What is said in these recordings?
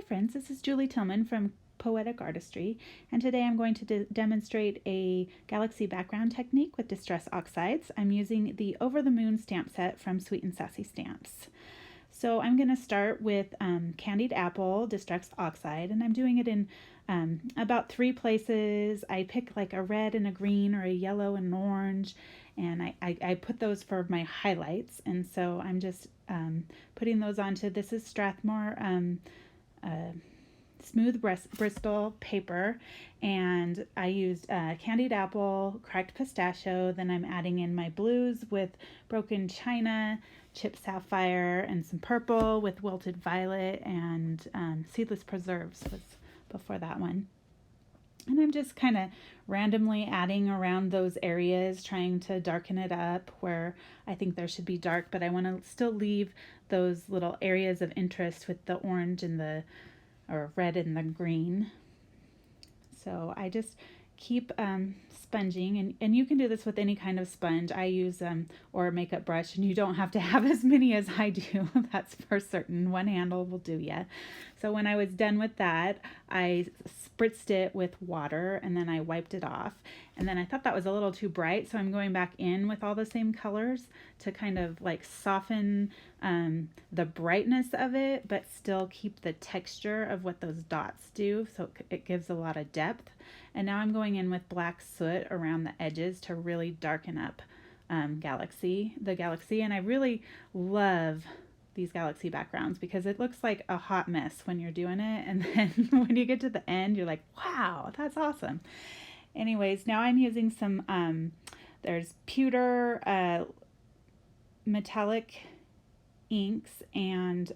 friends, this is Julie Tillman from Poetic Artistry, and today I'm going to demonstrate a galaxy background technique with Distress Oxides. I'm using the Over the Moon stamp set from Sweet and Sassy Stamps. So I'm going to start with Candied Apple Distress Oxide, and I'm doing it in about 3 places. I pick like a red and a green or a yellow and an orange, and I put those for my highlights, and so I'm just putting those onto, this is Strathmore smooth Bristol paper, and I used Candied Apple, Cracked Pistachio, then I'm adding in my blues with Broken China, Chipped Sapphire, and some purple with Wilted Violet, and Seedless Preserves was before that one. And I'm just kind of randomly adding around those areas, trying to darken it up where I think there should be dark, but I want to still leave those little areas of interest with the orange and the red and the green. So I just keep sponging, and you can do this with any kind of sponge. I use or a makeup brush, and you don't have to have as many as I do. That's for certain. One handle will do ya. So when I was done with that, I spritzed it with water, and then I wiped it off. And then I thought that was a little too bright, so I'm going back in with all the same colors to kind of like soften the brightness of it, but still keep the texture of what those dots do, so it gives a lot of depth. And now I'm going in with black soot around the edges to really darken up the galaxy. And I really love these galaxy backgrounds because it looks like a hot mess when you're doing it, and then when you get to the end you're like, wow, that's awesome. Anyways, now I'm using some there's pewter metallic inks and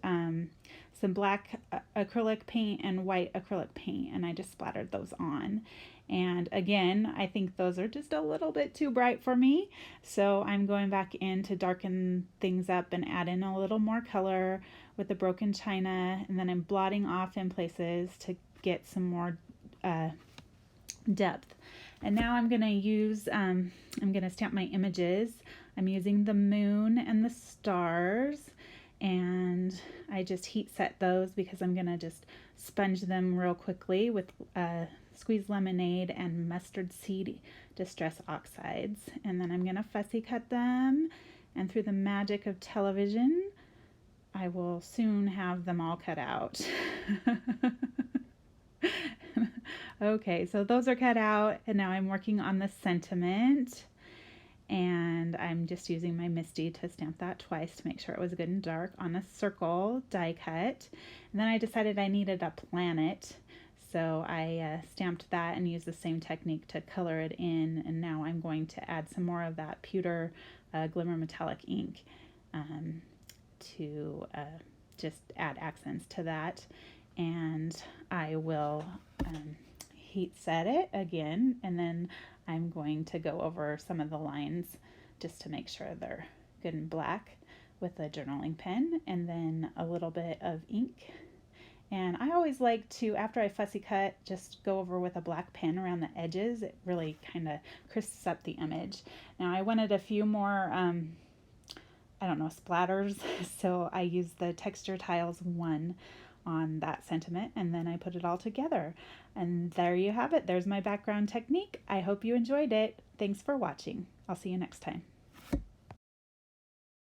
some black acrylic paint and white acrylic paint, and I just splattered those on. And again, I think those are just a little bit too bright for me, so I'm going back in to darken things up and add in a little more color with the Broken China, and then I'm blotting off in places to get some more depth. And now I'm going to use, I'm going to stamp my images. I'm using the moon and the stars, and I just heat set those because I'm going to just sponge them real quickly with squeezed lemonade and mustard seed Distress Oxides. And then I'm going to fussy cut them, and through the magic of television, I will soon have them all cut out. Okay, so those are cut out, and now I'm working on the sentiment, and I'm just using my Misty to stamp that twice to make sure it was good and dark on a circle die cut. And then I decided I needed a planet, so I stamped that and used the same technique to color it in, and now I'm going to add some more of that pewter glimmer metallic ink to just add accents to that. And I will heat set it again, and then I'm going to go over some of the lines just to make sure they're good and black with a journaling pen, and then a little bit of ink. And I always like to, after I fussy cut, just go over with a black pen around the edges. It really kind of crisps up the image. Now I wanted a few more I don't know, splatters, so I used the Texture Tiles 1 on that sentiment, and then I put it all together. And there you have it. There's my background technique. I hope you enjoyed it. Thanks for watching. I'll see you next time.